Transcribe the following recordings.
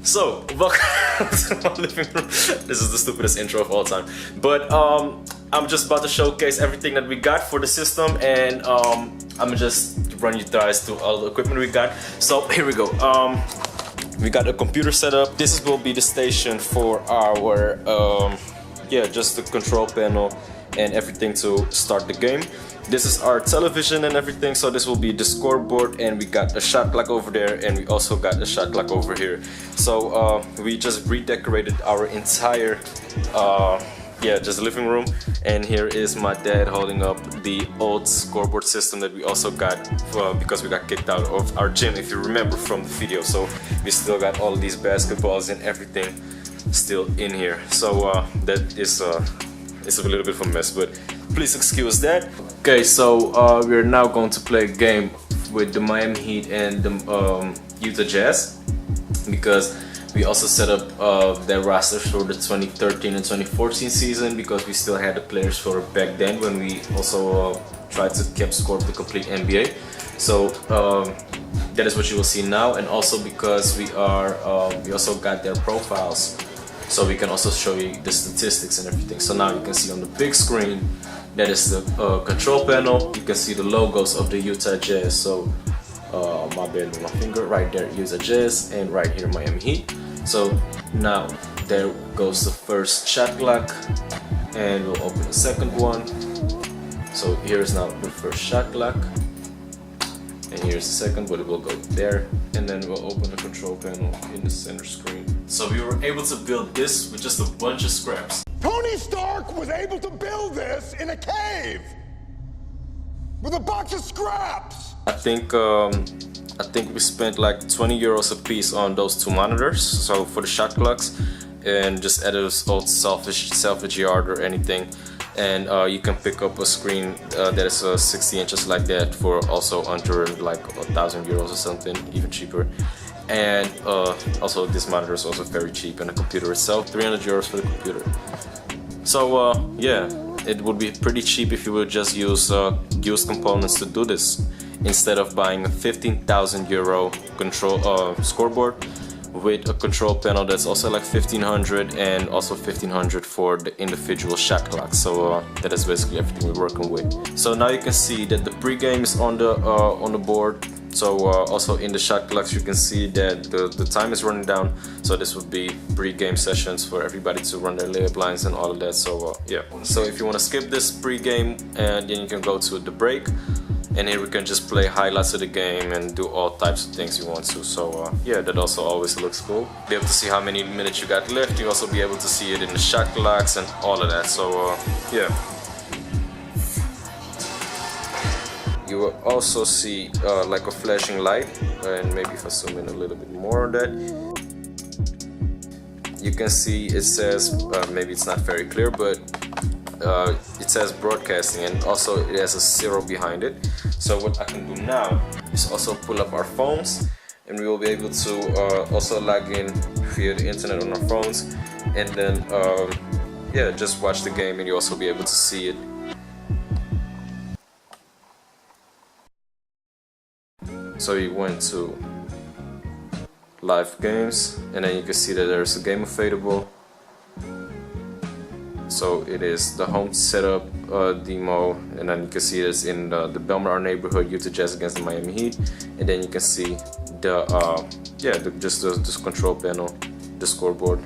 So, welcome to my living room. This is the stupidest intro of all time. But I'm just about to showcase everything that we got for the system, and I'm gonna just run you guys through all the equipment we got. So here we go. We got a computer set up. This will be the station for our just the control panel and everything to start the game. This is our television and everything, so this will be the scoreboard, and we got a shot clock over there, and we also got a shot clock over here. So we just redecorated our entire just living room, and here is my dad holding up the old scoreboard system that we also got because we got kicked out of our gym, if you remember from the video. So we still got all of these basketballs and everything still in here. So that is it's a little bit of a mess, but please excuse that. Okay, so we're now going to play a game with the Miami Heat and the Utah Jazz, because we also set up their rosters for the 2013 and 2014 season, because we still had the players for back then when we also tried to keep score of the complete NBA. So that is what you will see now, and also because we also got their profiles, so we can also show you the statistics and everything. So now you can see on the big screen, that is the control panel. You can see the logos of the Utah Jazz. So my bad with my finger right there, Utah Jazz, and right here Miami Heat. So now there goes the first shot clock, and we'll open the second one. So here's now the first shot clock, and here's the second, but it will go there, and then we'll open the control panel in the center screen. So we were able to build this with just a bunch of scraps. Tony Stark was able to build this in a cave with a bunch of scraps. I think we spent like 20 euros a piece on those two monitors, so for the shot clocks, and just added a old salvage yard or anything. And you can pick up a screen that is 60 inches like that for also under like 1,000 euros or something, even cheaper. And also this monitor is also very cheap, and the computer itself 300 euros for the computer. So yeah, it would be pretty cheap if you would just use used components to do this, instead of buying a 15,000 euro control scoreboard with a control panel that's also like 1,500, and also 1,500 for the individual shot clock. So that is basically everything we're working with. So now you can see that the pregame is on the board. So also in the shot clocks you can see that the time is running down. So this would be pre-game sessions for everybody to run their layup lines and all of that. So yeah. So if you want to skip this pre-game, and then you can go to the break, and here we can just play highlights of the game and do all types of things you want to. So yeah, that also always looks cool. Be able to see how many minutes you got left. You also be able to see it in the shot clocks and all of that. So yeah. You will also see like a flashing light, and maybe if I zoom in a little bit more on that, you can see it says, maybe it's not very clear, but it says broadcasting, and also it has a 0 behind it. So what I can do now is also pull up our phones, and we will be able to also log in via the internet on our phones, and then yeah, just watch the game, and you also be able to see it. So you went to live games, and then you can see that there's a game available. So it is the home setup demo, and then you can see it's in the Belmar neighborhood, Utah Jazz against the Miami Heat, and then you can see the just the control panel, the scoreboard,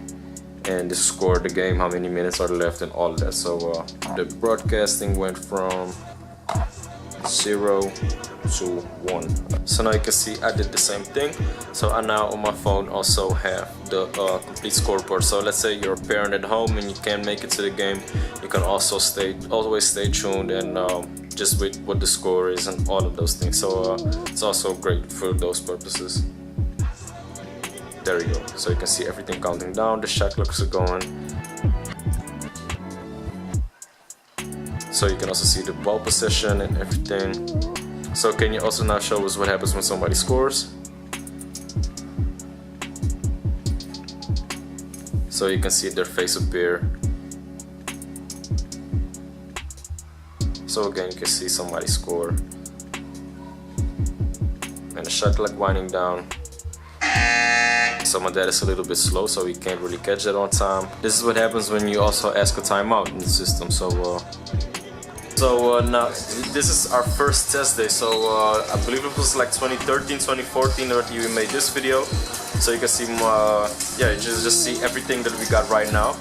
and the score, the game, how many minutes are left, and all of that. So the broadcasting went from 0 to 1. So now you can see I did the same thing. So I now on my phone also have the complete scoreboard. So let's say you're a parent at home and you can't make it to the game, you can also always stay tuned and just wait what the score is and all of those things. So it's also great for those purposes. There you go. So you can see everything counting down, the shot clocks are going. So you can also see the ball possession and everything. So can you also now show us what happens when somebody scores? So you can see their face appear. So again, you can see somebody score. And the shot clock winding down. some of that is a little bit slow, so we can't really catch that on time. This is what happens when you also ask a timeout in the system. So now this is our first test day. So I believe it was like 2013, 2014 that we made this video. So you can see, yeah, you just see everything that we got right now.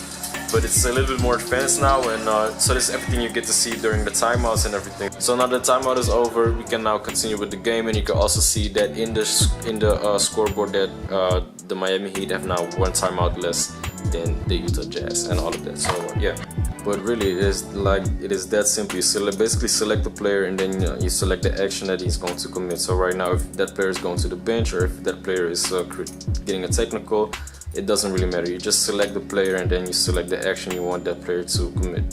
But it's a little bit more advanced now, and so this is everything you get to see during the timeouts and everything. So now the timeout is over, we can now continue with the game, and you can also see that in the scoreboard that the Miami Heat have now one timeout less than the Utah Jazz and all of that. So yeah, but really it is that simple. You basically select the player, and then you select the action that he's going to commit. So right now, if that player is going to the bench or if that player is getting a technical, it doesn't really matter. You just select the player and then you select the action you want that player to commit.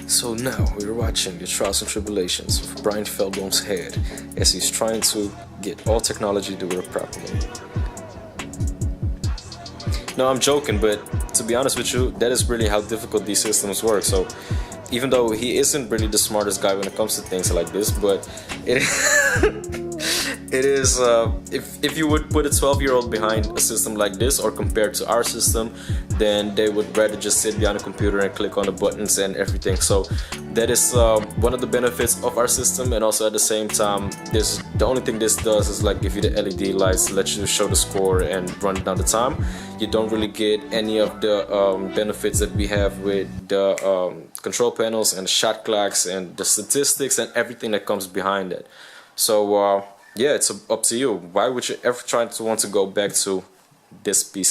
So now we're watching the trials and tribulations of Brian Veldboom's head as he's trying to get all technology to work properly. No, I'm joking, but to be honest with you, that is really how difficult these systems work. So even though he isn't really the smartest guy when it comes to things like this, but it it is, if you would put a 12-year-old behind a system like this or compared to our system, then they would rather just sit behind a computer and click on the buttons and everything. So that is one of the benefits of our system, and also at the same time, the only thing this does is like give you the LED lights, let you show the score and run down the time. You don't really get any of the benefits that we have with the control panels and the shot clocks and the statistics and everything that comes behind it. So yeah, it's up to you. Why would you ever try to want to go back to this piece of